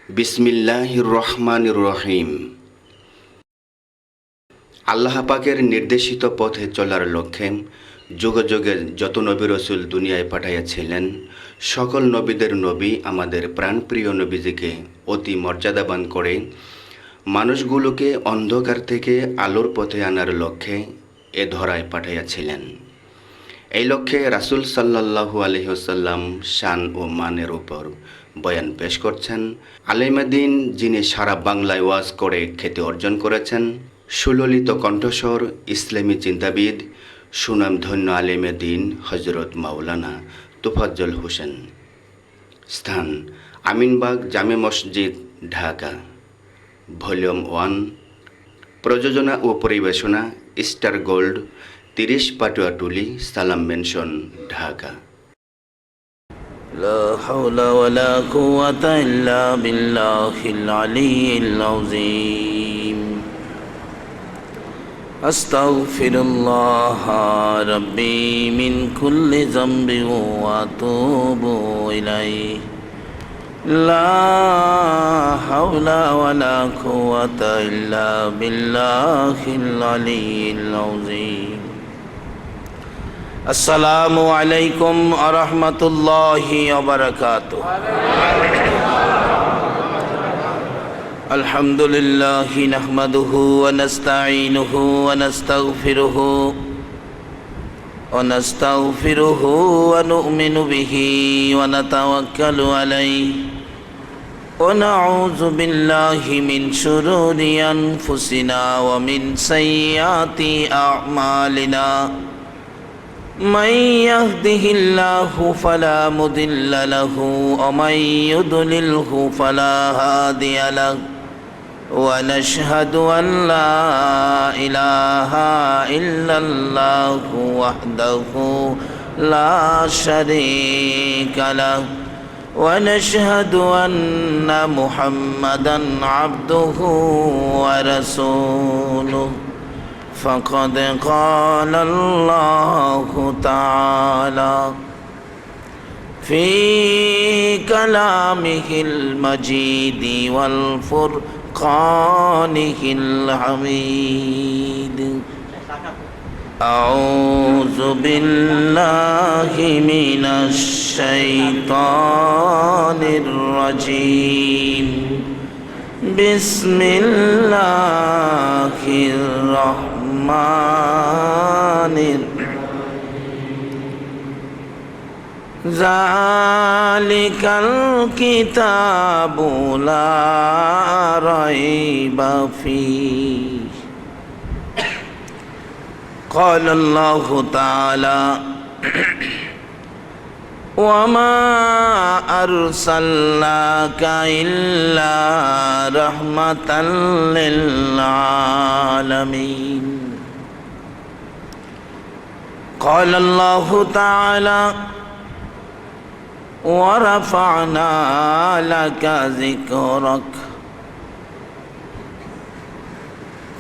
বিসমিল্লাহির রহমানির রহিম। আল্লাহ পাকের নির্দেশিত পথে চলার লক্ষ্যে যুগ যুগে যত নবী রসুল দুনিয়ায় পাঠাইয়াছিলেন, সকল নবীদের নবী আমাদের প্রাণপ্রিয় নবীজিকে অতি মর্যাদাবান করে মানুষগুলোকে অন্ধকার থেকে আলোর পথে আনার লক্ষ্যে এ ধরায় পাঠাইয়াছিলেন। এই লক্ষ্যে রাসূল সাল্লাল্লাহু আলাইহি ওয়াসাল্লাম শান ও মানের উপর বয়ান পেশ করছেন। আলেমাদ্দিন, যিনি সারা বাংলায় ওয়াজ করে খ্যাতি অর্জন করেছেন, সুললিত কণ্ঠস্বর, ইসলামী চিন্তাবিদ, সুনামধন্য আলেমাদ্দিন হজরত মাওলানা তোফাজ্জল হোসেন। স্থান: আমিনবাগ জামে মসজিদ, ঢাকা। ভলিউম 1। প্রযোজনা ও পরিবেশনা স্টার গোল্ড, 30 পাটুয়াটুলি, সালাম মেনশন, ঢাকা। لا حول ولا قوة إلا بالله العلي العظيم. أستغفر الله ربي من كل ذنب وأتوب إليه. لا حول ولا قوة إلا بالله العلي العظيم. السلام عليكم ورحمة الله وبركاته. الحمد لله نحمده ونستعينه ونستغفره ونؤمن به ونتوكل عليه ونعوذ بالله من شرور أنفسنا ومن سيئات أعمالنا. من يهده الله فلا مضل له ومن يضلله فلا هادي له. ونشهد أن لا إله إلا الله وحده لا شريك له. ونشهد أن محمدا عبده ورسوله. فقد قال الله تعالى في كلامه المجيد والفرقانه الحميد. أعوذ بالله من الشيطان الرجيم. بسم الله الرحمن ذلك الكتاب لا ريب فيه. قال الله تعالى وما أرسلناك إلا رحمة للعالمين. قال الله تعالى ورفعنا لك ذكرك.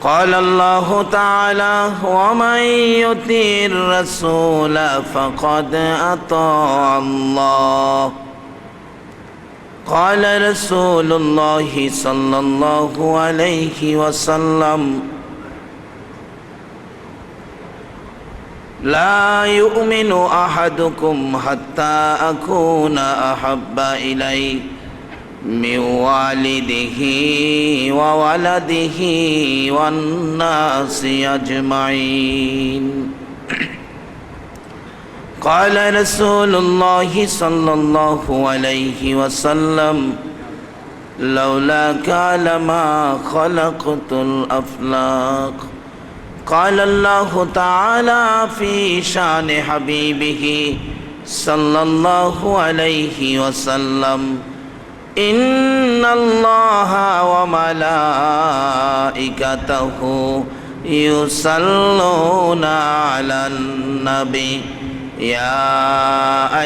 قال الله تعالى ومن يطع الرسول فقد أطاع الله. قال رسول الله صلى الله عليه وسلم لا يؤمن أحدكم حتى أكون أحب إليه من والده وولده والناس أجمعين. قال رسول الله صلى الله عليه وسلم لولاك لما خلقت الأفلاك. قال الله تعالى في شان حبيبه صلى الله عليه وسلم إن الله وملائكته يصلون على النبي يا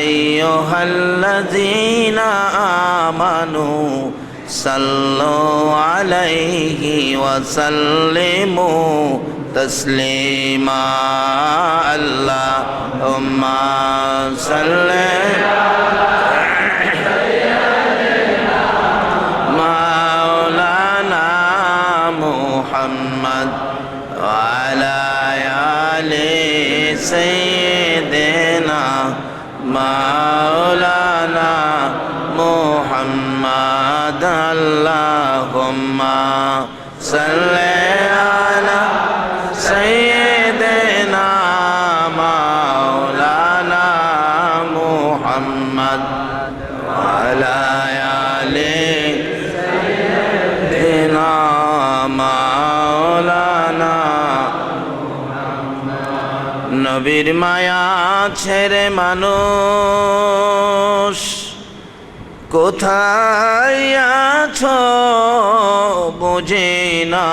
أيها الذين آمنوا صلوا عليه وسلموا تسليما. اللهم صل আল্লাহুম্মা সাল্লি আলা সাইয়্যিদিনা মাওলানা মুহাম্মদ ওয়া আলা আলি সাইয়্যিদিনা মাওলানা। নবীর মায়া ছেড়ে মানুষ কোথায় আছো বুঝি না,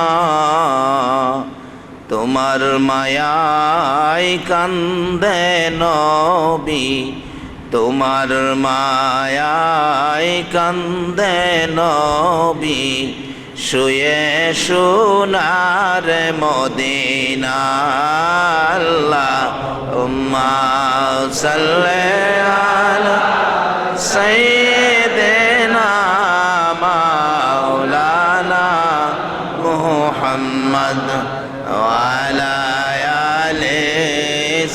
তোমার মায়ায় কান্দে নবী, তোমার মায়ায় কান্দে নবী, শুয়ে সোনার মদিনা। আল্লাহুম্মা সাল্লি আলা সাইয়্যিদিনা মাওলানা মুহাম্মদ ওয়া আলা আলি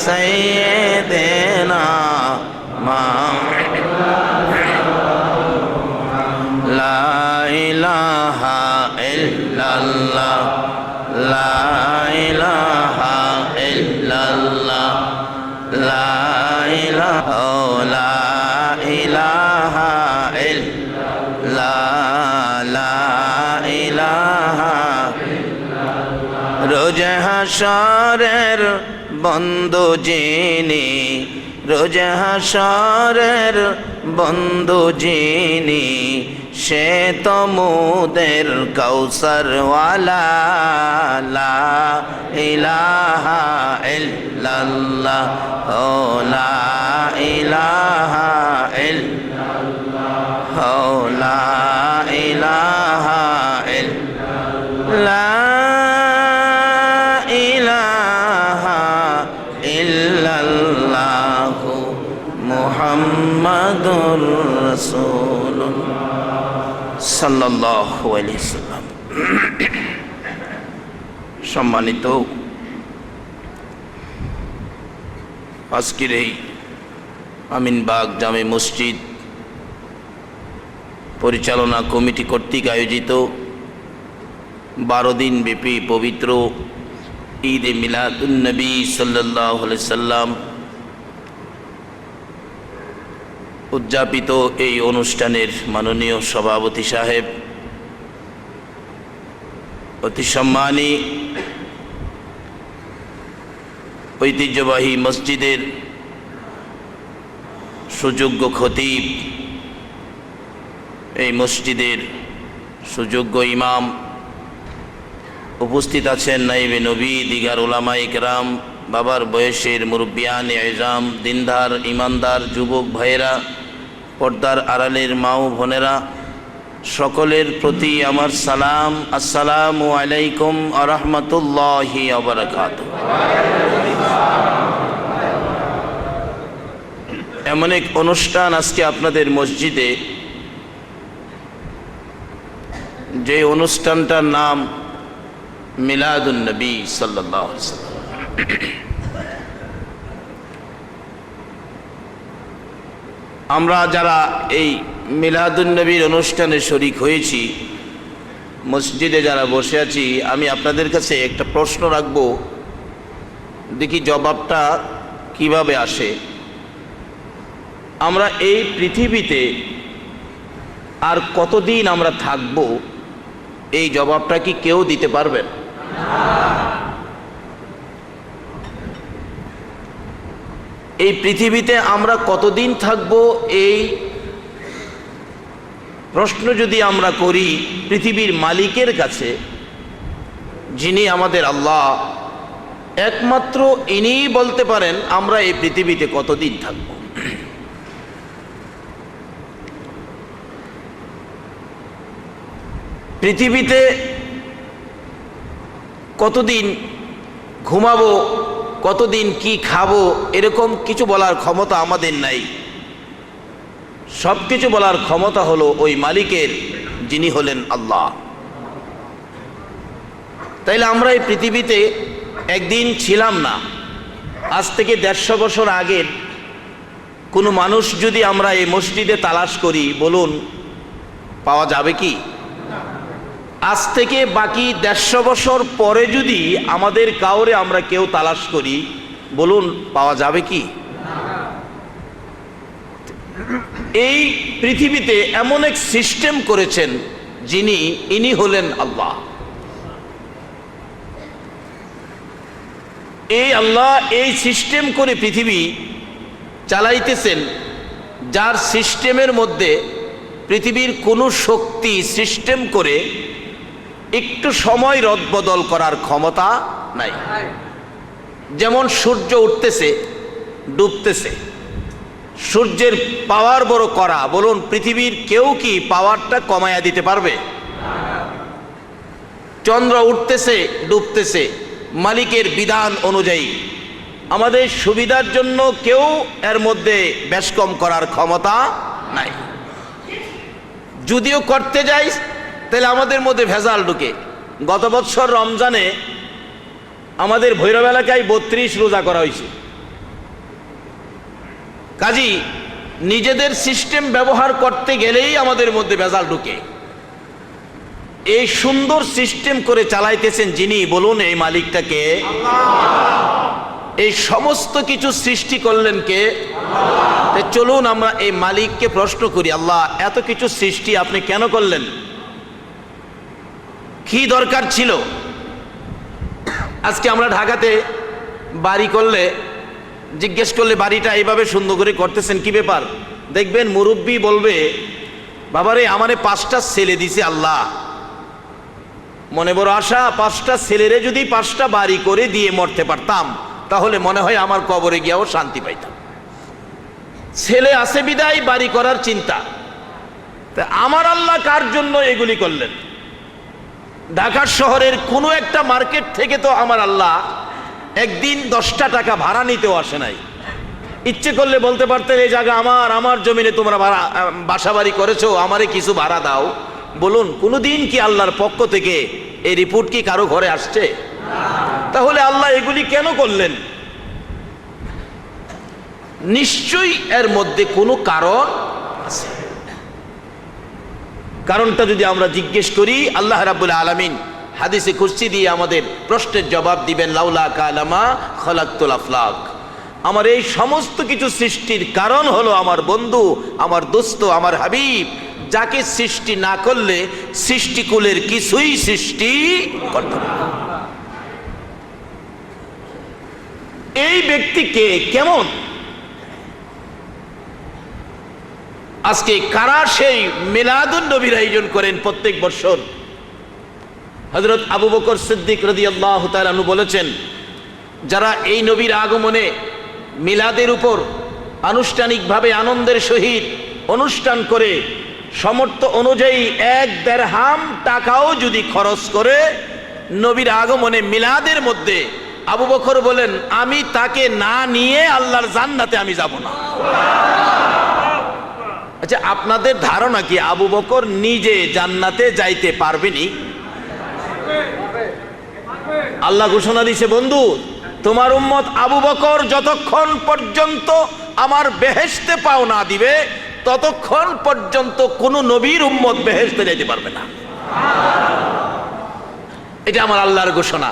সাইয়্যিদিনা লা ইলাহা ইল্লাল্লাহ, লা ইলাহা ইল্লাল্লাহ, লা ইলাহা ইল্লাল্লাহ, লা ইলাহা। রোজ হাশরের বন্ধু যিনি, রোজ হাশরের বন্ধু যিনি, সে তো মুদের কৌসর ওয়ালা। লা ইলাহা ইল্লাল্লাহ, ও লা ইলাহা ইল্লাল্লাহ, ও লা ইলাহা ইল্লাল্লাহ, ইলাহা ইল্লাল্লাহ মুহাম্মাদুর রাসূলুল্লাহ সাল্লাল্লাহু আলাইহি সাল্লাম। সম্মানিত আজকের এই আমিনবাগ জামে মসজিদ পরিচালনা কমিটি কর্তৃক আয়োজিত 12 দিন ব্যাপী পবিত্র ঈদে মিলাদুন নবী সাল্লাল্লাহু আলাইহি সাল্লাম উদযাপিত এই অনুষ্ঠানের মাননীয় সভাপতি সাহেব, অতি সম্মানী ঐতিহ্যবাহী মসজিদের সুযোগ্য খতিব, এই মসজিদের সুযোগ্য ইমাম, উপস্থিত আছেন নাইবে নবী, দিগার উলামায়ে কেরাম, বাবার বয়সের মুরব্বিয়ানে এজাম, দিনদার ইমানদার যুবক ভাইয়েরা, পর্দার আড়ালের মা ও বোনেরা, সকলের প্রতি আমার সালাম। আসসালামু আলাইকুম ওয়া রাহমাতুল্লাহি ওয়া বারাকাতুহু। এমন এক অনুষ্ঠান আজকে আপনাদের মসজিদে, যে অনুষ্ঠানটার নাম মিলাদুন নবী সাল্লাল্লাহু আলাইহি ওয়াসাল্লাম। আমরা যারা এই মিলাদুন নবীর অনুষ্ঠানে শরীক হয়েছি, মসজিদে যারা বসে আছি, আমি আপনাদের কাছে একটা প্রশ্ন রাখব, দেখি জবাবটা কিভাবে আসে। আমরা এই পৃথিবীতে আর কতদিন আমরা থাকব, এই জবাবটা কি কেউ দিতে পারবেন? এই পৃথিবীতে আমরা কতদিন থাকব, এই প্রশ্ন যদি আমরা করি পৃথিবীর মালিকের কাছে, যিনি আমাদের আল্লাহ, একমাত্র ইনিই বলতে পারেন আমরা এই পৃথিবীতে কতদিন থাকব। পৃথিবীতে কতদিন ঘুমাবো, কতদিন কি খাবো, এরকম কিছু বলার ক্ষমতা আমাদের নাই। সব কিছু বলার ক্ষমতা হলো ওই মালিকের, যিনি হলেন আল্লাহ। তাইলে আমরা এই পৃথিবীতে একদিন ছিলাম না। আজ থেকে 150 বছর আগের কোনো মানুষ যদি আমরা এই মসজিদে তালাশ করি, বলুন পাওয়া যাবে কি? আজ থেকে বাকি 150 বছর পরে যদি আমাদের কাউরে আমরা কেউ তালাশ করি, বলুন পাওয়া যাবে কি? এই পৃথিবীতে এমন এক সিস্টেম করেছেন ইনি হলেন আল্লাহ। এই আল্লাহ এই সিস্টেম করে পৃথিবী চালাইতেছেন, যার সিস্টেমের মধ্যে পৃথিবীর কোনো শক্তি সিস্টেম করে একটু সময় রদবদল করার ক্ষমতা নাই। যেমন সূর্য উঠতেছে, ডুবতেছে, সূর্যের পাওয়ার বড় করা, বলুন পৃথিবীর কেউ কি পাওয়ারটা কমায়া দিতে পারবে? চন্দ্র উঠতেছে, ডুবতেছে, মালিকের বিধান অনুযায়ী আমাদের সুবিধার জন্য কেউ এর মধ্যে বেশ কম করার ক্ষমতা নাই। যদিও করতে যাই তাহলে আমাদের মধ্যে ভেজাল ঢুকে। গত বছর রমজানে আমাদের ভৈরব এলাকায় 32 রোজা করা হয়েছে। কাজী নিজেদের সিস্টেম ব্যবহার করতে গেলেই আমাদের মধ্যে ভেজাল ঢুকে। এই সুন্দর সিস্টেম করে চালাইতেছেন যিনি, বলুন এই মালিকটাকে? এই সমস্ত কিছু সৃষ্টি করলেন কে? চলুন আমরা এই মালিককে প্রশ্ন করি, আল্লাহ এত কিছু সৃষ্টি আপনি কেন করলেন? কি দরকার ছিল? আজকে আমরা ঢাকাতে বাড়ি করলে জিজ্ঞেস করলে বাড়িটা এইভাবে সুন্দর করে করতেছেন কি ব্যাপার? দেখবেন মুরব্বী বলবে, বাবারে আমারে 5টা ছেলে দিছে আল্লাহ, মনে বড় আশা 5টা ছেলেরে যদি 5টা বাড়ি করে দিয়ে মরতে পারতাম তাহলে মনে হয় আমার কবরে গিয়েও শান্তি পাইতাম। ছেলে আছে বিদায় বাড়ি করার চিন্তা। তা আমার আল্লাহ কার জন্য এগুলি করলেন? ঢাকার শহরের কোনো একটা মার্কেট থেকে তো আমার আল্লাহ একদিন 10টা টাকা ভাড়া নিতেও আসে নাই। ইচ্ছে করলে বলতে পারতেন এই জায়গা আমার জমিনে তোমরা ভাড়া বাসা বাড়ি করেছো, আমারে কিছু ভাড়া দাও। বলুন কোনোদিন কি আল্লাহর পক্ষ থেকে এই রিপোর্ট কি কারো ঘরে আসছে? তাহলে আল্লাহ এগুলি কেন করলেন? নিশ্চয়ই এর মধ্যে কোনো কারণ আছে। কারণটা যদি আমরা জিজ্ঞেস করি, আল্লাহ রাব্বুল আলামিন হাদিসে কুদসি দিয়ে আমাদের প্রশ্নের জবাব দিবেন, লাউলা কালামা খলাকতুল আফলাক। আমার এই সমস্ত কিছু সৃষ্টির কারণ হলো আমার বন্ধু, আমার দোস্ত, আমার হাবিব, যাকে সৃষ্টি না করলে সৃষ্টিকুলের কিছুই সৃষ্টি করতে পারে না। এই ব্যক্তিকে কেমন? আজকে কারা সেই মিলাদুন নবীর আয়োজন করেন প্রত্যেক বছর? হযরত আবু বকর সিদ্দিক রাদিয়াল্লাহু তাআলা আনহু বলেছেন, যারা এই নবীর আগমনে মিলাদের উপর আনুষ্ঠানিকভাবে আনন্দের সহিত অনুষ্ঠান করে সামর্থ্য অনুযায়ী 1 দিরহাম টাকাও যদি খরচ করে নবীর আগমনে মিলাদের মধ্যে, আবু বকর বলেন আমি তাকে না নিয়ে আল্লাহর জান্নাতে আমি যাব না। আচ্ছা, আপনাদের ধারণা কি আবু বকর নিজে জান্নাতে যাইতে পারবেনি? আল্লাহ ঘোষণা দিয়েছে, বন্ধু তোমার উম্মত আবু বকর যতক্ষণ পর্যন্ত আমার বেহেশতে পাও না দিবে ততক্ষণ পর্যন্ত কোন নবীর উম্মত বেহেশতে যেতে পারবে না। এটা আমার আল্লাহর ঘোষণা।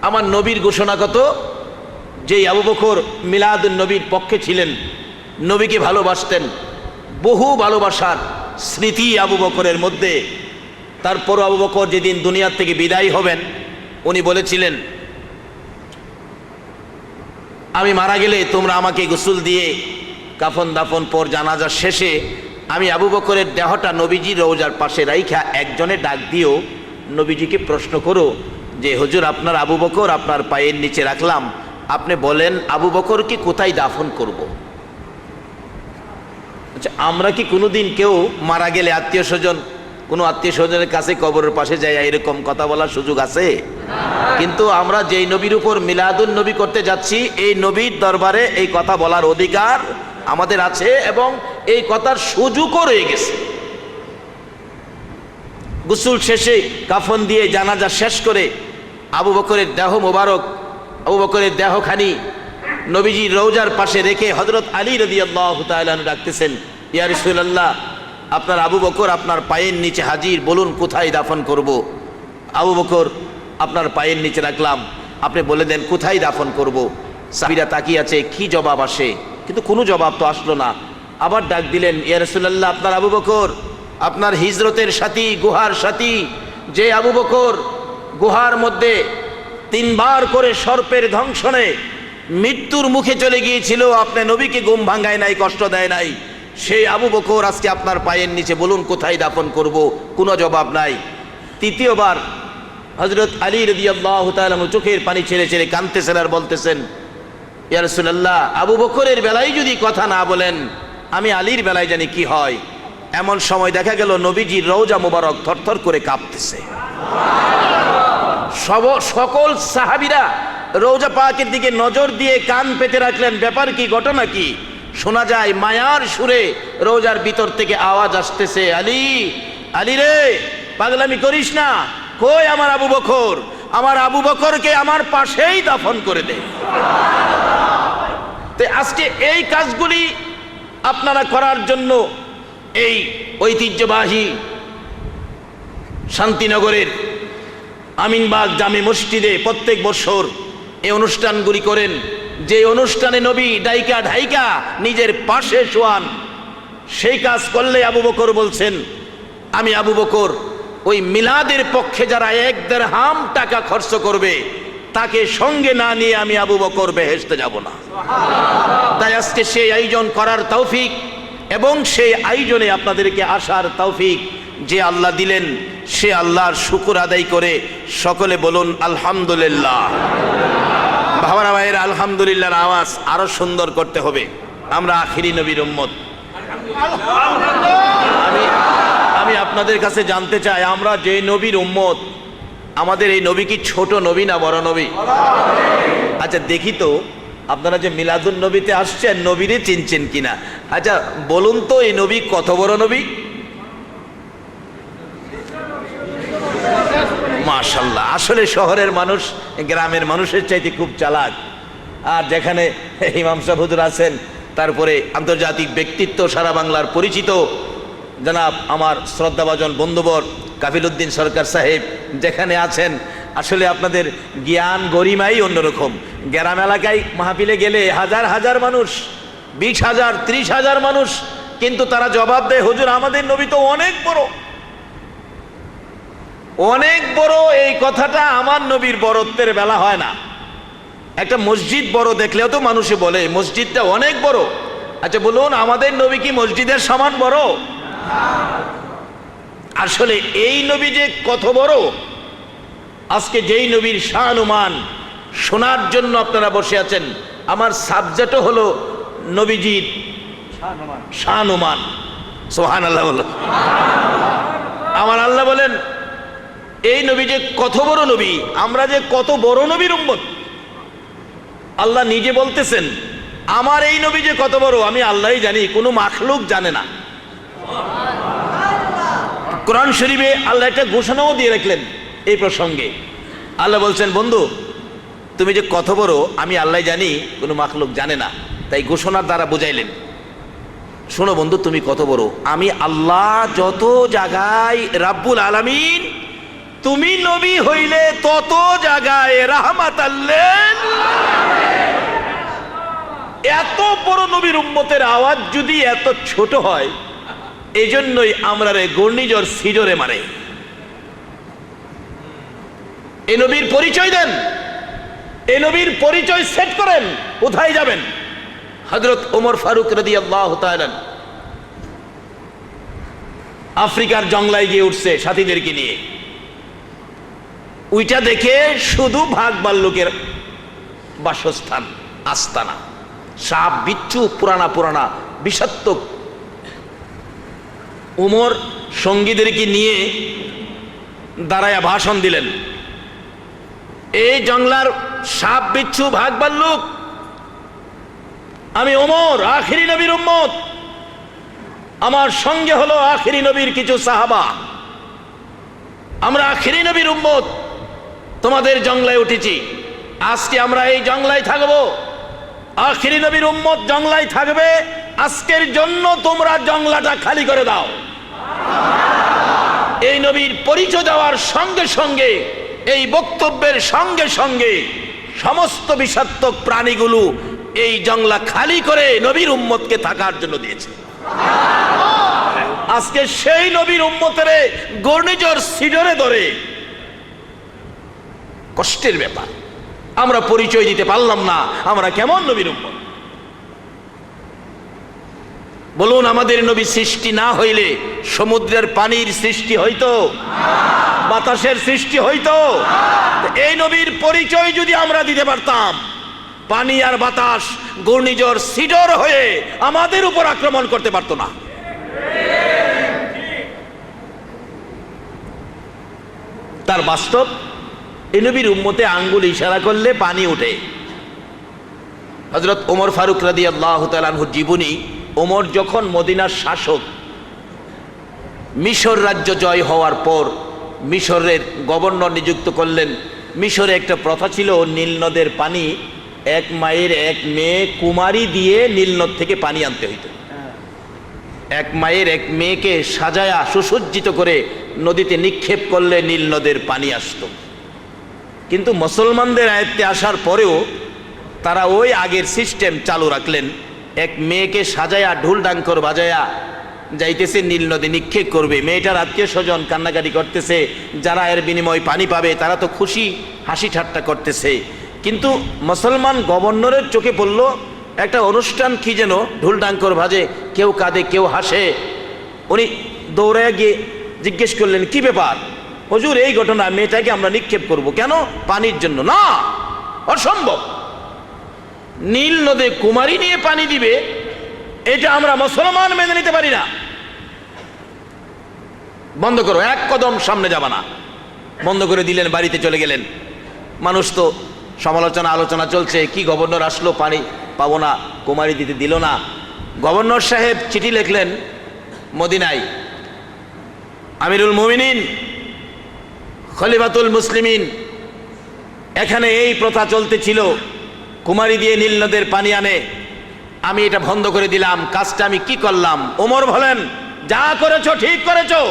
আমার নবীর ঘোষণা কত? যে আবু বকর মিলাদুন নবীর পক্ষে ছিলেন, নবীকে ভালোবাসতেন, বহু ভালোবাসার স্মৃতি আবু বকরের মধ্যে। তারপর আবু বকর যেদিন দুনিয়ার থেকে বিদায় হবেন, উনি বলেছিলেন আমি মারা গেলে তোমরা আমাকে গোসল দিয়ে কাফন দাফন পর জানাজা শেষে আমি আবু বকরের দেহটা নবীজির রওজার পাশে রাইখা একজনে ডাক দিও, নবীজিকে প্রশ্ন করো যে হুজুর আপনার আবু বকর আপনার পায়ের নিচে রাখলাম, আপনি বলেন আবু বকরকে কোথায় দাফন করব? আচ্ছা, আমরা কি কোনোদিন কেউ মারা গেলে আত্মীয় স্বজন কোনো আত্মীয় স্বজনের কাছে কবরের পাশে যায় এরকম কথা বলার সুযোগ আছে? কিন্তু আমরা যেই নবীর উপর মিলাদুন নবী করতে যাচ্ছি, এই নবীর দরবারে এই কথা বলার অধিকার আমাদের আছে এবং এই কথার সুযোগও রয়ে গেছে। গোসল শেষে কাফন দিয়ে জানাজা শেষ করে আবু বকরের দেহ মোবারক, আবু বকরের দেহখানি নবীজির রওজার পাশে রেখে হযরত আলী রাদিয়াল্লাহু তাআলা ডাকতেছেন, ইয়া রাসূলুল্লাহ আপনার আবু বকর আপনার পায়ের নিচে হাজির, বলুন কোথায় দাফন করব। আবু বকর আপনার পায়ের নিচে রাখলাম, আপনি বলে দেন কোথায় দাফন করব। সাহাবীরা তাকিয়ে আছে, কি জবাব আসে, কিন্তু কোনো জবাব তো আসলো না। আবার ডাক দিলেন, ইয়া রাসূলুল্লাহ, আপনার আবু বকর, আপনার হিজরতের সাথী, গুহার সাথী, যে আবু বকর গুহার মধ্যে 3 বার করে সর্পের দংশনে মৃত্যুর মুখে চলে গিয়েছিল, আপনি নবীকে ঘুম ভাঙায় নাই, কষ্ট দেয় নাই, সেই আবু বকর আজকে আপনার পায়ের নিচে, বলুন কোথায় দাফন করব। কোনো জবাব নাই। তৃতীয়বার হযরত আলী রাদিয়াল্লাহু তাআলা চোখের পানি ছেড়ে ছেড়ে কাঁদতেছেন আর বলতেছেন, ইয়া রাসূলুল্লাহ, আবু বকরের বেলায় যদি কথা না বলেন, আমি আলীর বেলায় জানি কি হয়। এমন সময় দেখা গেল নবীজির রওজা মুবারক থরথর করে কাঁপতেছে। সকল সাহাবীরা রওজা পাকের দিকে নজর দিয়ে কান পেতে রাখলেন, ব্যাপার কি, ঘটনা কি। শোনা যায় মায়ার সুরে রওজার ভিতর থেকে আওয়াজ আসতেছে, আলী, আলী রে, পাগলামি করিস না, কই আমার আবু বকর, আমার আবু বকরকে আমার পাশেই দাফন করে দে। তো আজকে এই কাজগুলি আপনারা করার জন্য এই ঐতিহ্যবাহী শান্তিনগরের আমিনবাগ জামে মসজিদে প্রত্যেক বছর এই অনুষ্ঠানগুলি করেন। যে অনুষ্ঠানে নবী ডাইকা ঢাইকা নিজের পাশে শোয়ান, সেই কাজ করলে আবু বকর বলছেন, আমি আবু বকর ওই মিলাদের পক্ষে যারা 1 দিরহাম টাকা খরচ করবে, তাকে সঙ্গে না নিয়ে আমি আবু বকর বেহেশতে যাব না। তাই আজকে সেই আয়োজন করার তৌফিক এবং সেই আয়োজনে আপনাদেরকে আসার তৌফিক যে আল্লাহ দিলেন, সে আল্লাহর শুকর আদায় করে সকলে বলুন আলহামদুলিল্লাহ। বাবারা ভাইয়েরা, আলহামদুলিল্লাহর আওয়াজ আরো সুন্দর করতে হবে। আমরা আখিরি নবীর উম্মত। আমি আপনাদের কাছে জানতে চাই, আমরা যে নবীর উম্মত, আমাদের এই নবী কি ছোট নবী না বড় নবী? আচ্ছা দেখি তো, আপনারা যে মিলাদুন নবীতে আসছেন, নবীরে চিনছেন কিনা? আচ্ছা বলুন তো, এই নবী কত বড় নবী? মাশাআল্লাহ। আসলে শহরের মানুষ গ্রামের মানুষের চাইতে খুব চালাক। আর যেখানে ইমাম সাহেব হুজুর আছেন, তারপরে আন্তর্জাতিক ব্যক্তিত্ব, সারা বাংলার পরিচিত জনাব আমার শ্রদ্ধাভাজন বন্ধুবর কাফিল উদ্দিন সরকার সাহেব যেখানে আছেন, আসলে আপনাদের জ্ঞান গরিমাই অন্যরকম। গ্রাম এলাকায় মাহফিলে গেলে হাজার হাজার মানুষ, 20,000 30,000 মানুষ, কিন্তু তারা জবাব দেয়, হুজুর আমাদের নবী তো অনেক বড়, অনেক বড়। এই কথাটা আমার নবীর বড়ত্বের বেলা হয় না। একটা মসজিদ বড় দেখলেও তো মানুষে বলে মসজিদটা অনেক বড়। আচ্ছা বলুন, আমাদের নবী কি মসজিদের সমান বড়? আসলে এই নবী যে কত বড়, আজকে যেই নবীর শানুমান শোনার জন্য আপনারা বসে আছেন, আমার সাবজেক্টও হলো নবীজির শানুমান। সুবহানাল্লাহ বলো। আমার আল্লাহ বলেন, এই নবী যে কত বড় নবী, আমরা যে কত বড় নবীর উম্মত। আল্লাহ নিজে বলতেছেন, আমার এই নবী যে কত বড় আমি আল্লাহই জানি, কোনো মাখলুক জানে না। কোরআন শরীফে আল্লাহ একটা ঘোষণাও দিয়ে রাখলেন এই প্রসঙ্গে। আল্লাহ বলছেন, বন্ধু তুমি যে কত বড় আমি আল্লাহ জানি, কোনো মাখলুক জানে না। তাই ঘোষণার দ্বারা বুঝাইলেন, শোনো বন্ধু তুমি কত বড়, আমি আল্লাহ যত জায়গায় রাব্বুল আলামিন, তুমি নবী হইলে তত জায়গায় রাহমাতাল লিল। এত বড় নবীর উম্মতের আওয়াজ যদি এত ছোট হয়, এই জন্যই আমরা রে ঘূর্ণিঝড় সিজরে মারে। এই নবীর পরিচয় দেন, এই নবীর পরিচয় সেট করেন, কোথায় যাবেন? হযরত ওমর ফারুক রাদিয়াল্লাহু তাআলা আফ্রিকার জংলায় গিয়ে উঠছে সাথীদেরকে নিয়ে। ওইটা দেখে শুধু ভাগ ভাল্লুকের বাসস্থান, আস্তানা, সাপ বিচ্ছু, পুরানা পুরানা বিষাক্ত। উমর সঙ্গীদেরকে নিয়ে দাঁড়ায়া ভাষণ দিলেন, এই জংলার সাপ বিচ্ছু ভাগ ভাল্লুক, আমি ওমর আখিরি নবীর উম্মত, আমার সঙ্গে হলো আখিরি নবীর কিছু সাহাবা, আমরা আখিরি নবীর উম্মত, তোমাদের জংলায় উঠেছি, আজকে আমরা এই জংলায় থাকবো, আখিরি নবীর উম্মত জংলায় থাকবে, আজকের জন্য তোমরা জংলাটা খালি করে দাও। এই নবীর পরিচয় দেওয়ার সঙ্গে সঙ্গে, এই বক্তব্যের সঙ্গে সঙ্গে সমস্ত বিষাক্ত প্রাণীগুলো এই জংলা খালি করে নবীর উম্মতকে থাকার জন্য দিয়েছে। আজকে সেই নবীর উম্মতের ঘূর্ণিঝড় সিডরে ধরে, কষ্টের ব্যাপার। আমরা পরিচয় দিতে পারলাম না আমরা কেমন নবীর উম্মত। বলুন, আমাদের নবী সৃষ্টি না হইলে সমুদ্রের পানির সৃষ্টি হইতো? বাতাসের সৃষ্টি হইতো? এই নবীর পরিচয় যদি আমরা দিতে পারতাম, পানি আর বাতাস ঘূর্ণিঝড় সিডর হয়ে আমাদের উপর আক্রমণ করতে পারতো না। তার বাস্তব, এই নবীর উম্মতে আঙ্গুল ইশারা করলে পানি উঠে। হযরত ওমর ফারুক রাদিয়াল্লাহু তাআলা আনহুর জীবনী। ওমর যখন মদিনার শাসক, মিশর রাজ্য জয় হওয়ার পর মিশরের গভর্নর নিযুক্ত করলেন। মিশরে একটা প্রথা ছিল, নীল নদের পানি এক মায়ের এক মেয়ে কুমারী দিয়ে নীল নদ থেকে পানি আনতে হইত। এক মায়ের এক মেয়েকে সাজায়া সুসজ্জিত করে নদীতে নিক্ষেপ করলে নীল নদের পানি আসতো। কিন্তু মুসলমানদের আয়ত্তে আসার পরেও তারা ওই আগের সিস্টেম চালু রাখলেন। এক মেয়েকে সাজায়া ঢোল ডাঙ্কর বাজায়া যাইতেছে নীল নদী নিক্ষেপ করবে। মেয়েটার আত্মীয় স্বজন কান্নাকাটি করতেছে, যারা এর বিনিময়ে পানি পাবে তারা তো খুশি, হাসি ঠাট্টা করতেছে। কিন্তু মুসলমান গভর্নরের চোখে পড়ল একটা অনুষ্ঠান, কি যেন ঢোল ডাঙ্কর বাজে, কেউ কাঁদে কেউ হাসে। উনি দৌড়ায় গিয়ে জিজ্ঞেস করলেন, কি ব্যাপার হুজুর? এই ঘটনা, মেয়েটাকে আমরা নিক্ষেপ করব কেন? পানির জন্য? না, অসম্ভব। নীল নদে কুমারী নিয়ে পানি দিবে, এটা আমরা মুসলমান মেনে নিতে পারি না। বন্ধ করো, এক কদম সামনে যাবা না। বন্ধ করে দিলেন, বাড়িতে চলে গেলেন। মানুষ তো সমালোচনা আলোচনা চলছে, কি গভর্নর আসলো, পানি পাবো না, কুমারী দিতে দিল না। গভর্নর সাহেব চিঠি লিখলেন মদিনায়, আমিরুল মুমিনিন, খলিফাতুল মুসলিমিন, এখানে এই প্রথা চলতেছিল, কুমারী দিয়ে নীল নদের পানি আনে, আমি এটা বন্ধ করে দিলাম, কাজটা আমি কি করলাম? ওমর বলেন, যা করেছো ঠিক করেছো।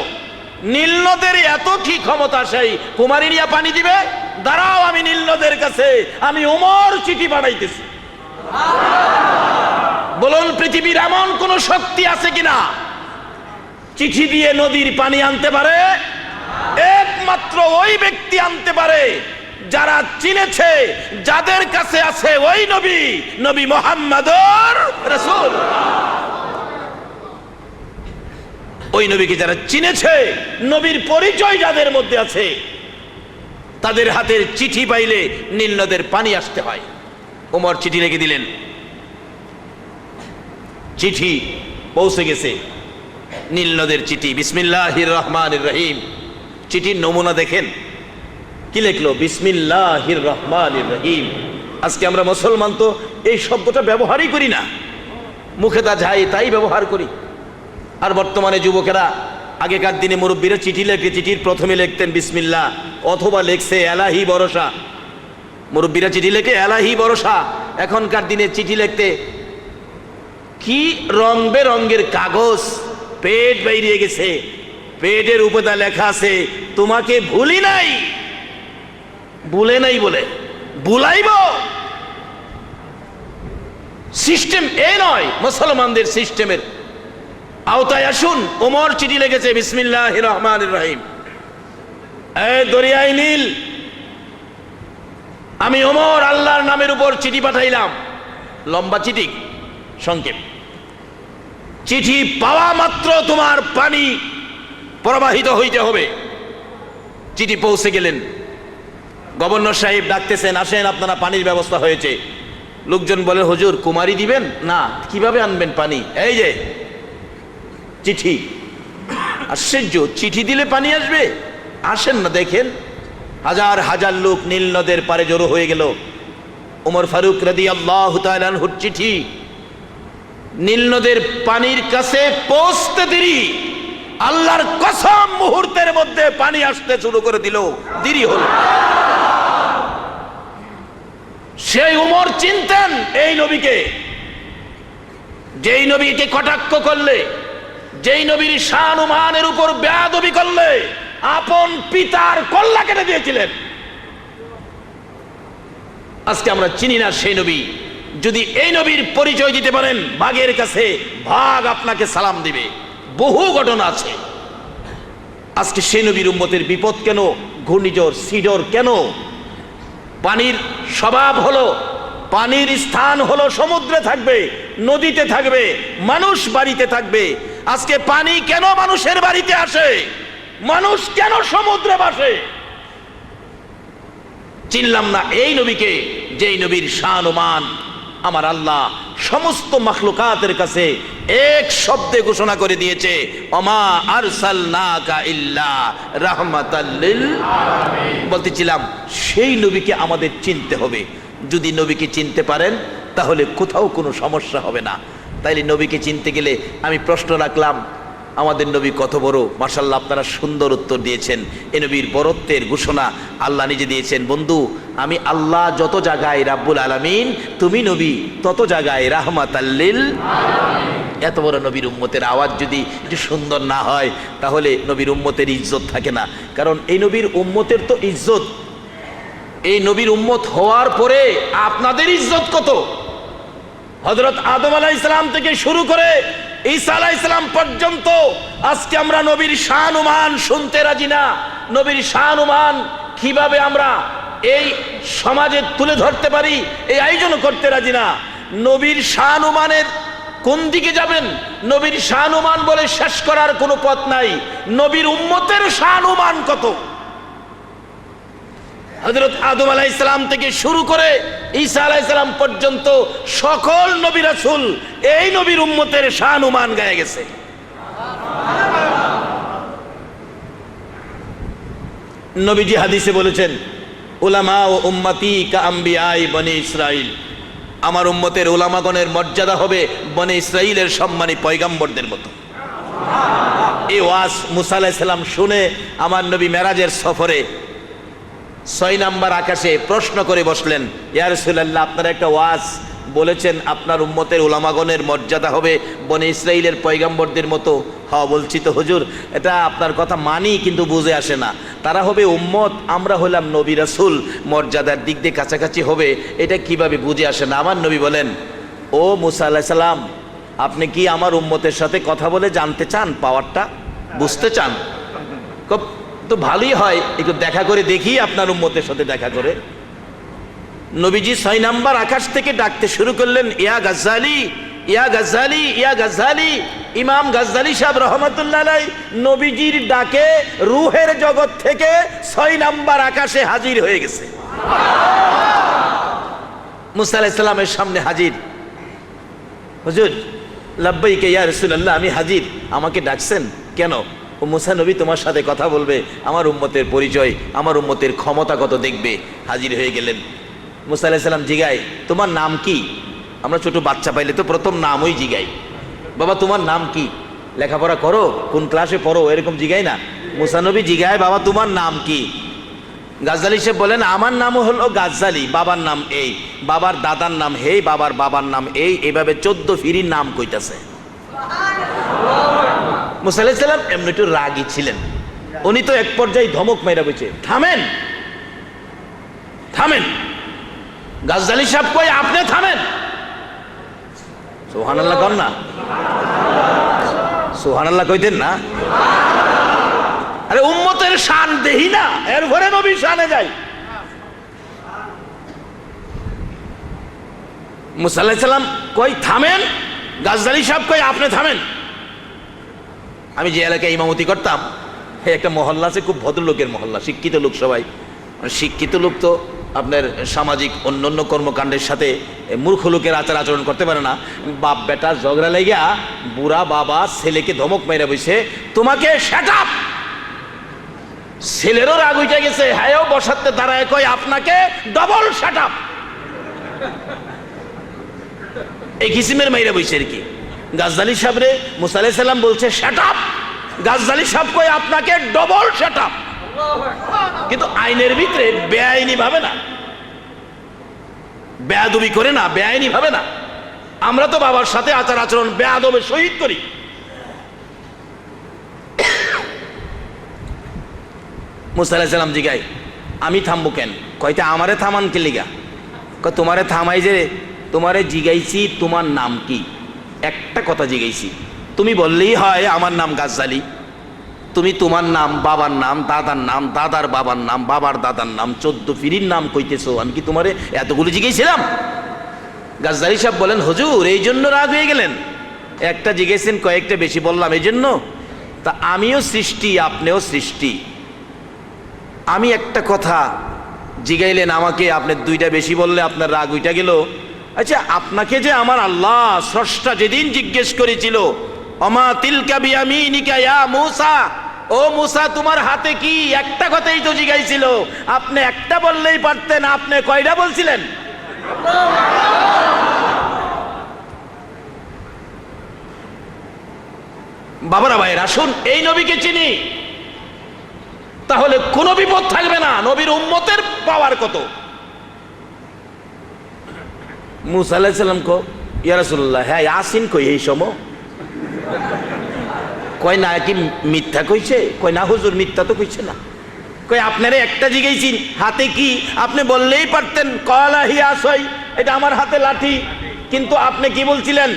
নীল নদের এত কি ক্ষমতা সেই কুমারী নিয়ে পানি দিবে? দাঁড়াও, আমি নীল নদের কাছে আমি ওমর চিঠি পাঠাইতেছি। বলুন, পৃথিবীর এমন কোন শক্তি আছে কিনা চিঠি দিয়ে নদীর পানি আনতে পারে? একমাত্র ওই ব্যক্তি আনতে পারে যারা চিনেছে, যাদের কাছে আছে ওই নবী, নবী মুহাম্মদুর রাসূল। ওই নবীকে যারা চিনেছে, নবীর পরিচয় যাদের মধ্যে আছে, তাদের হাতের চিঠি পাইলে নীল নদের পানি আসতে হয়। ওমর চিঠি লিখে দিলেন, চিঠি পৌঁছে গেছে, নীল নদের চিঠি, বিসমিল্লাহির রহমানির রহিম। চিঠির নমুনা দেখেন, কি লিখলো? বিসমিল্লাহির রহমানির রহিম। আজকে আমরা মুসলমান তো এই শব্দটা ব্যবহারই করি না, মুখে তা যাই তাই ব্যবহার করি। আর বর্তমানে যুবকেরা, আগেকার দিনে মুরব্বীরা চিঠি লেখে, চিঠির প্রথমে লিখতেন বিসমিল্লাহ, অথবা লেখছে এলাহি ভরসা। মুরব্বীরা চিঠি লেখে এলাহি ভরসা। এখনকার দিনে চিঠি লিখতে কি রং বেরঙের কাগজ, পেট বেরিয়ে গেছে, পেটের উপরে লেখা আছে তোমাকে ভুলি নাই, ভুলে নাই বলে ভুলাইব। সিস্টেম এ নয়, মুসলমানদের সিস্টেমের আওতায় আসুন। ওমর চিঠি লিখেছে বিসমিল্লাহির রহমানির রহিম। এই দরিয়াই নীল, আমি ওমর আল্লাহর নামের উপর চিঠি পাঠাইলাম। লম্বা চিঠি, সংক্ষেপ। চিঠি পাওয়া মাত্র তোমার পানি প্রবাহিত হইতে হবে। চিঠি পৌঁছে গেলেন, গভর্নর সাহেব ডাকতেছেন, আসেন, আপনারা পানির ব্যবস্থা হয়েছে। লোকজন বলে, হুজুর কুমারী দিবেন না, কিভাবে আনবেন পানি? এই যে চিঠি। আশ্চর্য, চিঠি দিলে পানি আসবে? আসেন না, দেখেন। হাজার হাজার লোক নীল নদের পারে জড়ো হয়ে গেল। ওমর ফারুক রাদিয়াল্লাহু তাআলা আনহুর চিঠি নীল নদের পানির কাছে পৌঁছতে দেরি, আল্লাহর কসম মুহূর্তের মধ্যে পানি আসতে শুরু করে দিল, দেরি হল। সেই ওমর চিনতেন এই নবীকে, যেই নবীকে কটাক্ষ করলে যেই নবীর শান ও মানের উপর বেয়াদবি করলে আপন পিতার কল্লা কেটে দিয়েছিলেন। আজকে আমরা চিনি না সেই নবী। যদি এই নবীর পরিচয় দিতে পারেন, বাঘের কাছে বাঘ আপনাকে সালাম দিবে। বহু ঘটনা আছে। আজকে সেই নবীর উম্মতের বিপদ কেন? ঘূর্ণিঝড় সিডর কেন? পানির স্বভাব হলো, পানির স্থান হলো সমুদ্রে থাকবে, নদীতে থাকবে, মানুষ বাড়িতে থাকবে। আজকে পানি কেন মানুষের বাড়িতে আসে? মানুষ কেন সমুদ্রে ভাসে? চিনলাম না এই নবীকে, যেই নবীর শান ও মান আমার আল্লাহ সমস্ত মাখলুকাতের কাছে এক শব্দে ঘোষণা করে দিয়েছে, ওমা আরসালনাকা ইল্লা রাহমাতাল লিল আলামিন। বলতেছিলাম সেই নবীকে আমাদের চিনতে হবে। যদি নবীকে চিনতে পারেন তাহলে কোথাও কোনো সমস্যা হবে না। তাইলে নবীকে চিনতে গেলে আমি প্রশ্ন রাখলাম, আমাদের নবী কত বড়? মাশাআল্লাহ, আপনারা সুন্দর উত্তর দিয়েছেন। এ নবীর বরত্বের ঘোষণা আল্লাহ নিজে দিয়েছেন। বন্ধু, আমি আল্লাহ যত জায়গায় রাব্বুল আলামিন, তুমি নবী তত জায়গায় রাহমাতাল লিল আলামিন। এত বড় নবীর উম্মতের আওয়াজ যদি একটু সুন্দর না হয় তাহলে নবীর উম্মতের ইজ্জত থাকে না। কারণ এই নবীর উম্মতের তো ইজ্জত, এই নবীর উম্মত হওয়ার পরে আপনাদের ইজ্জত কত? হযরত আদম আলাইহিস সালাম থেকে শুরু করে ঈসা আলাইহিস সালাম পর্যন্ত আজকে আমরা নবীর শান ও মান শুনতে রাজি না। নবীর শান ও মান কিভাবে আমরা এই সমাজে তুলে ধরতে পারি এই আয়োজন করতে রাজি না। নবীর শান ও মানের কোন দিকে যাবেন? নবীর শান ও মান বলে শেষ করার কোনো পথ নাই। নবীর উম্মতের শান ও মান কত? হযরত আদম আলাইহিস সালাম থেকে শুরু করে ঈসা আলাইহিস সালাম পর্যন্ত সকল নবী রাসূল এই নবীর উম্মতের শান ও মান গায়ে গেছে। নবীজি হাদিসে বলেছেন, উলামা ও উম্মতি কা আম্বিয়াই বনি ইসরাইল। আমার উম্মতের উলামাগণের মর্যাদা হবে বনি ইসরাইলের সম্মানী পয়গম্বরদের মতো। এই ওয়াজ মুসা আলাইহিস সালাম শুনে আমার নবী মেরাজের সফরে 6 নাম্বার আকাশে প্রশ্ন করে বসলেন, ইয়া রাসূলুল্লাহ, আপনারা একটা ওয়াজ বলেছেন আপনার উম্মতের উলামাগণের মর্যাদা হবে বনি ইসরাইলের পয়গম্বরদের মতো। হ্যাঁ বলছি তো হুজুর, এটা আপনার কথা মানি, কিন্তু বুঝে আসে না। তারা হবে উম্মত, আমরা হলাম নবী রাসূল, মর্যাদার দিক দিয়ে কাছাকাছি হবে, এটা কিভাবে বুঝে আসে না। আমার নবী বলেন, ও মুসা আলাইহিস সালাম, আপনি কি আমার উম্মতের সাথে কথা বলে জানতে চান, পাওয়ারটা বুঝতে চান? খুব তো ভালোই হয়, একটু দেখা করে দেখি আপনার উম্মতের সাথে দেখা করে। নবীজি 6 নাম্বার আকাশ থেকে ডাকতে শুরু করলেন, ইয়া গাজ্জালি, ইয়া গাজ্জালি, ইয়া গাজ্জালি। ইমাম গাজ্জালি সাহেব রহমাতুল্লাহ আলাইহি নবীজির ডাকে রূহের জগৎ থেকে 6 নাম্বার আকাশে হাজির হয়ে গেছে। মুসা আলাইহিস সালামের সামনে হাজির। হুজুর, লাব্বাইকা ইয়া রাসূলুল্লাহ, আমি হাজির, আমাকে ডাকছেন কেন? ও মুসা নবী তোমার সাথে কথা বলবে, আমার উম্মতের পরিচয়, আমার উম্মতের ক্ষমতা কত দেখবে। হাজির হয়ে গেলেন। মুসা আলাইহিস সালাম জিগায়, তোমার নাম কি? আমরা ছোট বাচ্চা পাইলে তো প্রথম নামই জিগাই, বাবা তোমার নাম কি, লেখাপড়া করো, কোন ক্লাসে পড়ো, এরকম জিগাই না। মুসা নবী জিগায়, বাবা তোমার নাম কি? গাজ্জালি সাহেব বলেন, আমার নাম হলো গাজ্জালি, বাবার নাম এই, বাবার দাদার নাম হেই, বাবার বাবার নাম এই, এইভাবে 14 ফিরির নাম কইতাছে। মুসা আলাইহিস সালাম এমনি একটু রাগী ছিলেন। উনি তো এক পর্যায়ে ধমক মেরা বলছে, থামেন থামেন। গাজ্জালি সাহেব কই, আপনি থামেন। সুবহানাল্লাহ কন না, সুবহানাল্লাহ কইতেন না? আরে উম্মতের শান দেহি না, এর ঘরে নবীর শানে যাই। মুসা আলাইহিস সালাম কই, থামেন। গাজ্জালি সাহেব কই, আপনি থামেন। আমি যে এলাকায় ইমামতি করতাম, একটা মহল্লা আছে, খুব ভদ্রলোকের মহল্লা, শিক্ষিত লোক সবাই। শিক্ষিত লোক তো আপনার সামাজিক অন্যান্য কর্মকাণ্ডের সাথে মূর্খ লোকের আচার আচরণ করতে পারে না। বাপ বেটা ঝগড়া লেগা বুড়া বাবা ছেলেকে ধমক মেরে বসে, তোমাকে শাট আপ। ছেলেরও রাগ উঠে গেছে, হ্যাঁ বসাতে দাঁড়ায় কয়, আপনাকে ডবল শাট আপ। এই কিসিমের মাইরা বসে আর কি। গাজ্জালি সাহেব রে মুসা আলাইহিস সালাম বলছে শাট আপ, গাজ্জালি সাহেব কয় আপনাকে ডবল শাট আপ। কিন্তু আইনের ভিতরে বেআইনি ভাবে না, বেয়াদবি করে না, বেআইনি ভাবে না। আমরা তো বাবার সাথে আচার আচরণ বেয়াদবের সহিত করি। মুসা আলাইহিস সালাম জিগায়, আমি থামবো কেন? কয়টা আমারে থামান কে লিগা? কয় তোমারে থামাই যে তোমারে জিগাইছি তোমার নাম কি, একটা কথা জিগাইছি, তুমি বললেই হয় আমার নাম গাজ্জালি। তুমি তোমার নাম, বাবার নাম, দাদার নাম, দাদার বাবার নাম, বাবার দাদার নাম, 14 পীরের নাম কইতেছো, আমি কি তোমারে এতগুলো জিগাইছিলাম? গাজ্জালি সাহেব বলেন, হুজুর এই জন্য রাগ হয়ে গেলেন? একটা জিজ্ঞেসেন, কয়েকটা বেশি বললাম এই জন্য? তা আমিও সৃষ্টি, আপনিও সৃষ্টি। আমি একটা কথা জিগাইলেন আমাকে, আপনি দুইটা বেশি বললে আপনার রাগ উইটা গেল। আচ্ছা, আপনাকে যে আমার আল্লাহ স্রষ্টা যেদিন জিজ্ঞেস করেছিল, অমা তিলকা বিয়ামিনিকা ইয়া মূসা, ও মূসা তোমার হাতে কি, একটা কথাই তো জিগাইছিল, আপনি একটা বললেই পারতেন, আপনি কয়টা বলছিলেন? বাবারা ভাই, আসুন এই নবীকে চিনি, তাহলে কোনো বিপদ থাকবে না। নবীর উম্মতের পাওয়ার কত। মুসা আলাইহিস সালাম কো, ইয়া রাসূলুল্লাহ, হ্যাঁ ইয়াসিন কই এই সময়? কয় না, কি মিথ্যা কইছে? কয় না হুজুর, মিথ্যা তো কইছে না। কয় আপনারে একটা জিগাইছি হাতে কি, আপনি বললেই পারতেন। কলা হিয়া আসই, এটা আমার হাতে লাঠি, কিন্তু আপনি কি বলছিলেন?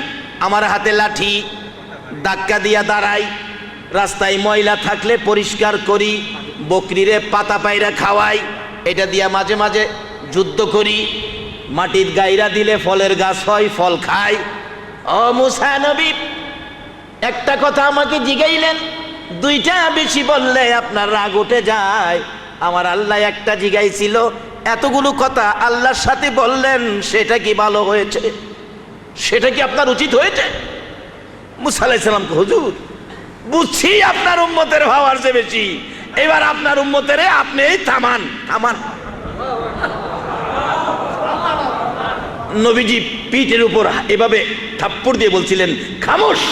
আমার হাতে লাঠি, ধাক্কা দিয়া দাঁড়াই, রাস্তায় ময়লা থাকলে পরিষ্কার করি, বকরিরে পাতা পায়রা খাওয়াই, এটা দিয়া মাঝে মাঝে যুদ্ধ করি, মাটির গায়রা দিলে ফলের গাছ হয়, ফল খাই। ও মুসা নবী, একটা কথা আমাকে জিগাইলেন, দুইটা বেশি বললে আপনার রাগ উঠে যায়। আমার আল্লাহ একটা জিগাইছিল, এতগুলো কথা আল্লাহর সাথে বললেন, সেটা কি ভালো হয়েছে? সেটা কি আপনার উচিত হয়েছে? মুসা আলাইহিস সালাম, হুজুর বুঝছি আপনার উম্মতের ভাওয়ার চেয়ে বেশি, এবার আপনার উম্মতের আপনি থামান থামান। নবীজি পিঠের উপর এভাবে থাপ্পড় দিয়ে বলছিলেন, খামোশ।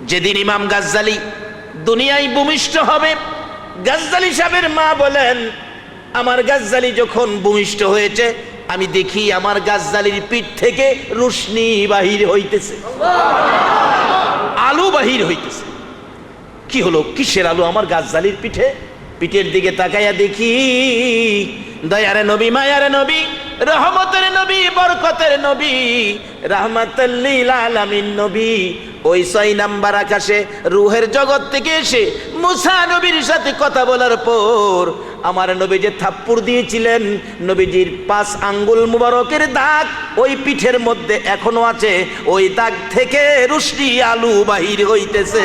যেদিন ইমাম গাজ্জালি দুনিয়ায় ভূমিষ্ঠ হবে, গাজ্জালি সাহেবের মা বলেন, আমার গাজ্জালি যখন ভূমিষ্ঠ হয়েছে, আমি দেখি আমার গাজ্জালির পিঠ থেকে রোশনি বাহির হইতেছে, আলো বাহির হইতেছে। কি হলো, কিসের আলো আমার গাজ্জালির পিঠে? পিঠের দিকে তাকাইয়া দেখি, দয়ারে নবী, মায়ারে নবী, রহমতের নবী, বরকতের নবী, রাহমাতাল লিল আলামিন নবী, ওই 6 নাম্বার আকাশে রূহের জগৎ থেকে এসে মুসা নবীর সাথে কথা বলার পর আমার নবী যে থাপ্পড় দিয়েছিলেন, নবীজির 5 আঙ্গুল মুবারকের দাগ ওই পিঠের মধ্যে এখনো আছে, ওই দাগ থেকে রোশনি আলো বাহির হইতেছে।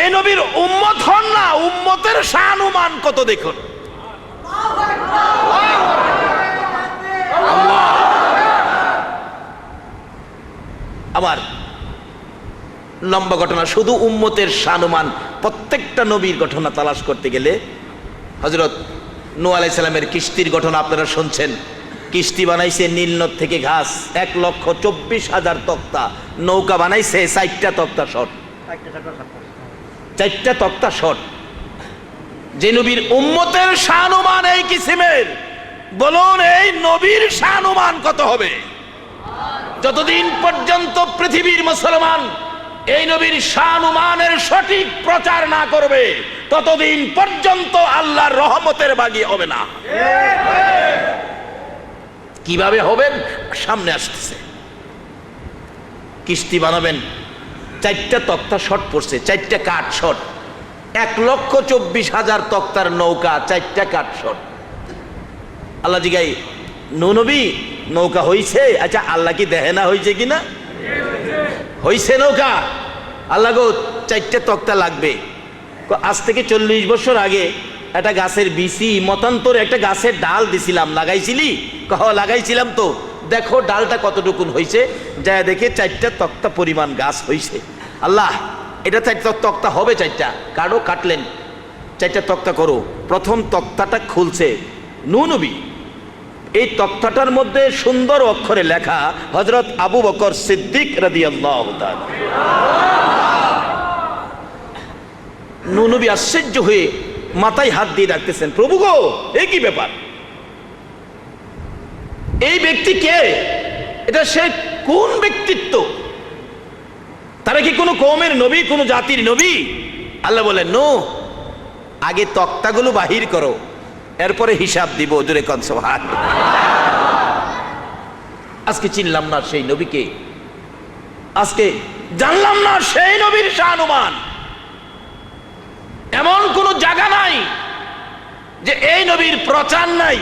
এই নবীর উম্মত হন না, উম্মতের শানুমান কত দেখুন। আবার লম্বা ঘটনা, শুধু উম্মতের শানুমান, প্রত্যেকটা নবীর ঘটনা তালাশ করতে গেলে, হযরত নূহ আলাইহিস সালামের কিস্তির ঘটনা আপনারা শুনছেন। কিস্তি বানাইছে নীল নদ থেকে ঘাস, 1,24,000 তক্তা, নৌকা বানাইছে 4টা তক্তা শর্ট, 4টা তক্তা শর্ট। যে নবীর উম্মতের শানুমান এই কিসিমের, বলুন এই নবীর শানুমান কত হবে? যতদিন পর্যন্ত পৃথিবীর মুসলমান এই নবীর শানুমানের সঠিক প্রচার না করবে, ততদিন পর্যন্ত আল্লাহর রহমতের বাগি হবে না। কিভাবে হবেন সামনে আসতেছে। কিস্তি বানাবেন, 4টা তক্তা শর্ট পড়ছে, 4টা কাঠ শর্ট, 1,24,000 তক্তার নৌকা, 4টা কাঠ শর্ট। আল্লাহ জিগাই, নূহ নবী নৌকা হইছে? আচ্ছা, আল্লাহ কি দেখে না হইছে কিনা? হইছে নৌকা। আল্লাহ গো 4টা তক্তা লাগবে। আজ থেকে 40 বছর আগে একটা গাছের বিচি মতান্তরে একটা গাছের ডাল দিছিলাম, লাগাইছিলি? কহ লাগাইছিলাম তো, দেখো ডালটা কতটুকুন হইছে। যায় দেখে 4টা তক্তা পরিমাণ গাছ হইছে। আল্লাহ, এটা 4টা তক্তা হবে, 4টা কাটো, কাটলেন, 4টা তক্তা করো। প্রথম তক্তাটা খুলছে নূহ নবী, এই তক্তাটার মধ্যে সুন্দর অক্ষরে লেখা হযরত আবু বকর সিদ্দিক রাদিয়াল্লাহু তাআলা। নূহ নবী আশ্চর্য হয়ে মাথায় হাত দিয়ে ডাকতেছেন, প্রভু গো, এ কি ব্যাপার? এই ব্যক্তি কে? এটা সে কোন ব্যক্তিত্ব? তারা কি কোনো কওমের নবী, কোনো জাতির নবী? আল্লাহ বলেন নূহ আগে তক্তাগুলো বাহির করো, এরপরে হিসাব দিব। জোরে কোন সুবহানাল্লাহ। আজকে চিনলাম না সেই নবীকে, আজকে জানলাম না সেই নবীর শানুমান। এমন কোন জায়গা নাই যে এই নবীর প্রচার নাই,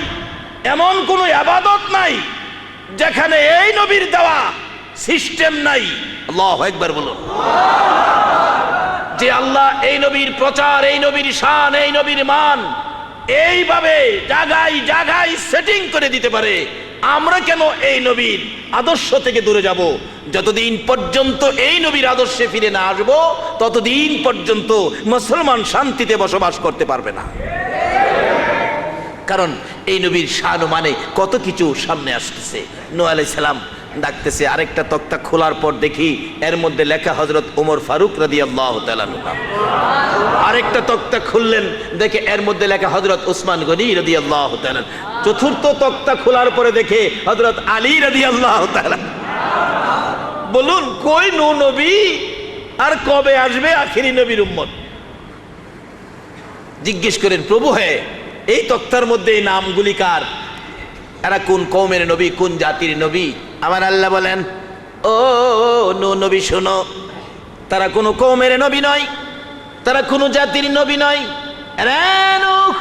এমন কোন ইবাদত নাই যেখানে এই নবীর দেওয়া সিস্টেম নাই। আল্লাহু আকবার বলুন। যে আল্লাহ এই নবীর প্রচার, এই নবীর শান, এই নবীর মান এইভাবে জায়গায় জায়গায় সেটিং করে দিতে পারে, আমরা কেন এই নবীর আদর্শ থেকে দূরে যাব? যতদিন পর্যন্ত এই নবীর আদর্শে ফিরে না আসব, ততদিন পর্যন্ত মুসলমান শান্তিতে বসবাস করতে পারবে না। কারণ এই নবীর শান মানে কত কিছু সামনে আসতেছে। নূহ আলাইহিস সালাম ডাকতেছে, আরেকটা তক্তা খোলার পর দেখি এর মধ্যে লেখা হযরত ওমর ফারুক রাদিয়াল্লাহু তাআলা আনহু। আরেকটা তক্তা খুললেন, দেখে এর মধ্যে লেখা হযরত উসমান গনি রাদিয়াল্লাহু তাআলা। চতুর্থ তক্তা খোলার পরে দেখে হযরত আলী রাদিয়াল্লাহু তাআলা। বলুন কই নূহ নবী আর কবে আসবে আখিরি নবীর উম্মত? জিজ্ঞেস করেন, প্রভু হে এই তক্তার মধ্যে এই নামগুলি কার? এরা কোন কওমের নবী, কোন জাতির নবী? আমার আল্লাহ বলেন, ও নূহ নবী শোনো, তারা কোনো কওমের নবী নয়, তারা কোনো জাতির নবী নয়। রে নূহ,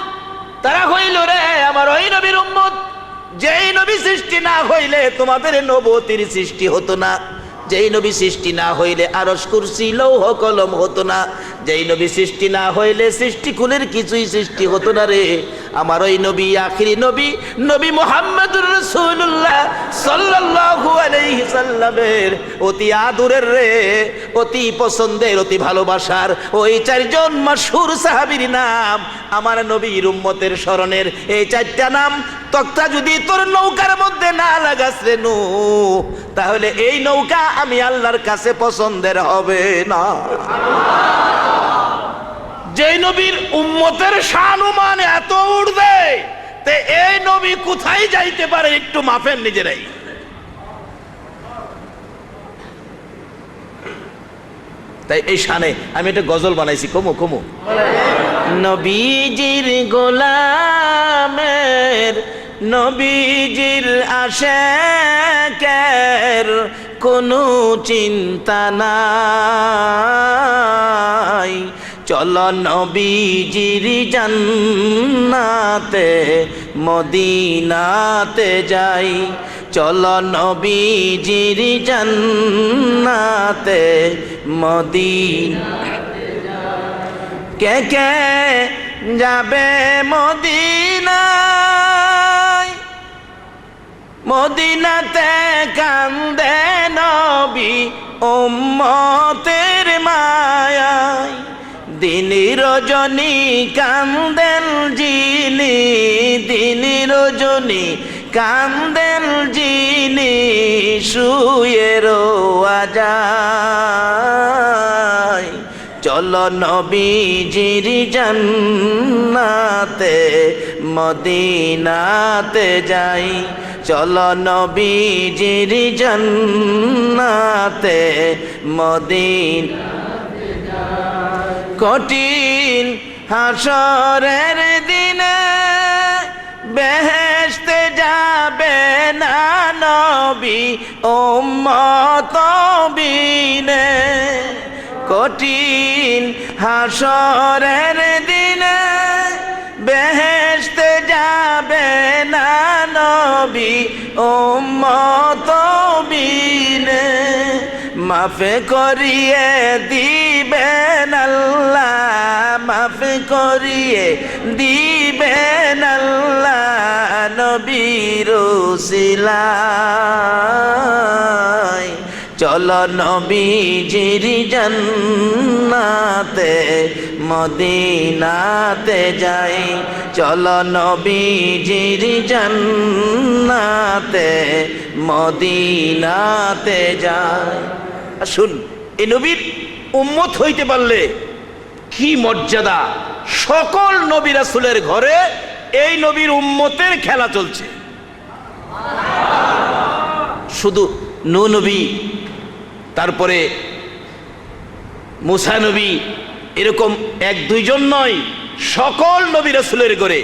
তারা হইল রে আমার ওই নবীর উম্মত, যেই নবী সৃষ্টি না হইলে তোমাদের নবুয়তির সৃষ্টি হতো না, যেই নবী সৃষ্টি না হইলে আরশ কুরসি লৌহ কলম হতো না, যেই নবী সৃষ্টি না হইলে সৃষ্টিকুলের কিছুই সৃষ্টি হতো না রে। আমার ওই নবী আখিরি নবী, নবী মুহাম্মদুর রাসূলুল্লাহ সাল্লাল্লাহু আলাইহি সাল্লামের অতি আদরের রে, অতি পছন্দের, অতি ভালোবাসার ওই চারজন মাশহুর সাহাবীর নাম আমার নবীর উম্মতের স্মরণের এই চারটা নাম তক্তা যদি তোর নৌকার মধ্যে না লাগাস রে নূহ, তাহলে এই নৌকা আমি আল্লাহর কাছে পছন্দের হবে না। যে নবীর উম্মতের শানুমান এত উঠবে, তে এই নবী কোথায় যাইতে পারে একটু মাপেন নিজেরাই। তাই এই শানে আমি একটা গজল বানাইছি, কমু কমু। নবীজির গোলামের, নবীজির আশিকের কোনো চিন্তা নাই, চলো নবীজির জান্নাতে মদিনাতে যাই, চলো নবীজির জান্নাতে মদিনাতে যাই। কে কে যাবে মদিনায়, মদিনাতে কান্দে নবী উম্মতের মায়ায়, দিন রজনী কান্দেন যিনি, দিন রজনী কান্দেন যিনি শুয়ে রোয়া যায়, চলো নবীজির জান্নাতে মদিনাতে যাই, চলো নবীজির জান্নাতে মদিনাতে যাই। কঠিন হাসরের দিনে বেহেশতে যাবে না নবী উম্মত বিনে, কঠিন হাসরের দিনে বেহেশতে যাবে না নবী উম্মত বিনে, মাফ করিয়ে দিবেন আল্লাহ, মাফ করিয়ে দিবেন আল্লাহ নবীর উসিলায়, চলো নবীজির জান্নাতে মদিনাতে যাই, চলো নবীজির জান্নাতে মদিনাতে যাই। শুন, এই নবীর উম্মত হইতে পারলে কি মর্যাদা। সকল নবী রাসূলের ঘরে এই নবীর উম্মতের খেলা চলছে। শুধু নূহ নবী, তারপরে মুসা নবী, এরকম এক দুইজন নয়, সকল নবী রাসূলের ঘরে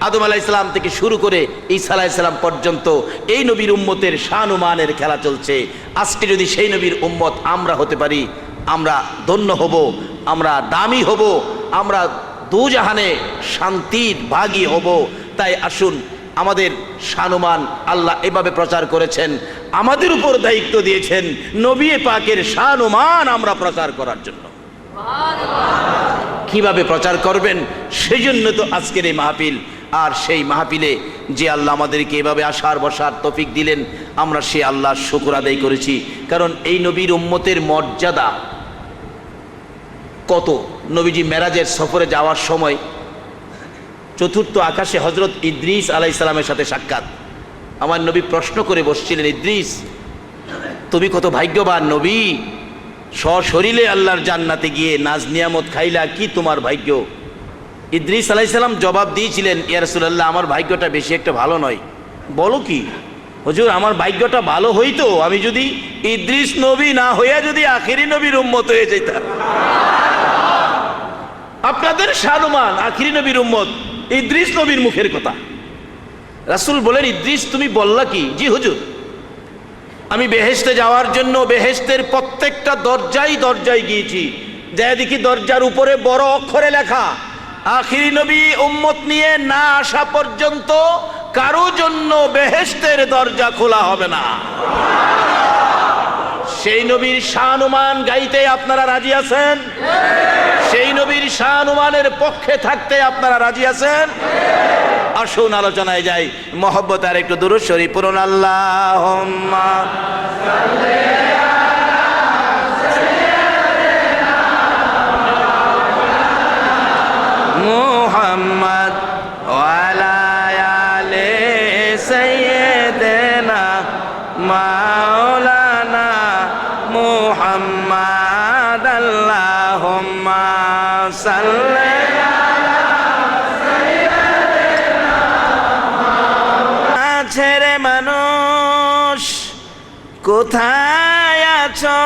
আদম আলাইহিস সালাম থেকে শুরু করে ঈসা আলাইহিস সালাম পর্যন্ত এই নবীর উম্মতের শান ও মানের খেলা চলছে। আজকে যদি সেই নবীর উম্মত আমরা হতে পারি, আমরা ধন্য হব, আমরা দামি হব, আমরা দুজাহানে শান্তির ভাগী হব। তাই আসুন, আমাদের শানুমান আল্লাহ এভাবে প্রচার করেছেন, আমাদের উপর দায়িত্ব দিয়েছেন নবী পাকের শানুমান আমরা প্রচার করার জন্য। কিভাবে প্রচার করবেন, সেই জন্য তো আজকের এই মাহফিল। আর সেই মাহফিলে যে আল্লাহ আমাদেরকে এভাবে আসার বসার তৌফিক দিলেন, আমরা সে আল্লাহর শুকর আদায় করেছি। কারণ এই নবীর উম্মতের মর্যাদা কত। নবীজি মেরাজের সফরে যাওয়ার সময় চতুর্থ আকাশে হজরত ইদ্রিস আলাইহিস সালামের সাথে সাক্ষাৎ। আমার নবী প্রশ্ন করে বসছিলেন, ইদ্রিস তুমি কত ভাগ্যবান নবী, সশরীরে আল্লাহর জান্নাতে গিয়ে নাজ নিয়ামত খাইলা, কি তোমার ভাগ্য। ইদ্রিস আলাইহিস সালাম জবাব দিয়েছিলেন, ইয়া রাসূলুল্লাহ আমার ভাগ্যটা বেশি একটা ভালো নয়। বলো কি হুজুর, আমার ভাগ্যটা ভালো হইতো আমি যদি ইদ্রিস নবী না হইয়া যদি আখেরি নবীর উম্মত হয়ে যেতাম। আপনাদের শানুমান আখেরি নবীর উম্মত, ইদ্রিস নবীর মুখের কথা। রাসূল বলেন, ইদ্রিস তুমি বললা কি? জি হুজুর, আমি বেহেশতে যাওয়ার জন্য বেহেশতের প্রত্যেকটা দরজায় দরজায় গিয়েছি, যা দেখি দরজার উপরে বড় অক্ষরে লেখা, আখিরি নবী উম্মত নিয়ে না আসা পর্যন্ত কারো জন্য বেহেশতের দরজা খোলা হবে না। সেই নবীর শানুমান গাইতে আপনারা রাজি আছেন? সেই নবীর শানুমানের পক্ষে থাকতে আপনারা রাজি আছেন? আসুন আলোচনায় যাই। মহব্বত আর একটু দুরূদ শরীফ পড়ুন। আল্লাহুম্মা মুহাম্মদ ওয়া আলা আলি সাইয়্যিদিনা মাওলানা মুহাম্মদ। আল্লাহুম্মা সাল্লি ছেড়ে মানুষ কোথায় আছো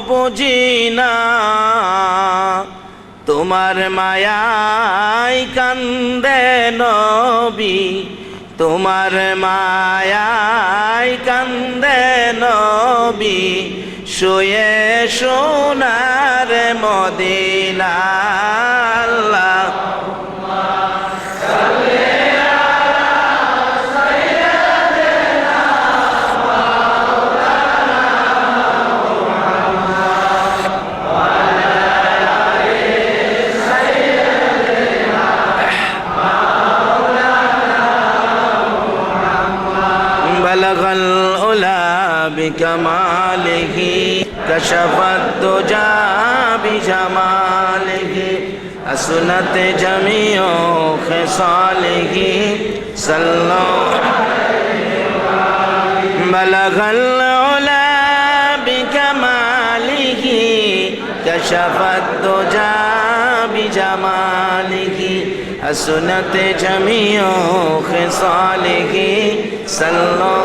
বুঝি না, তোমার মায়ায় কান্দে নবী, তোমার মায়ায় কান্দে নবী, শুয়ে সোনার মদিনা। আল্লাহ بكماله كشف الدجى بجماله حسنت جميع خصاله صلوا بلغ العلا بكماله كشف الدجى بجماله حسنت جميع خصاله صلوا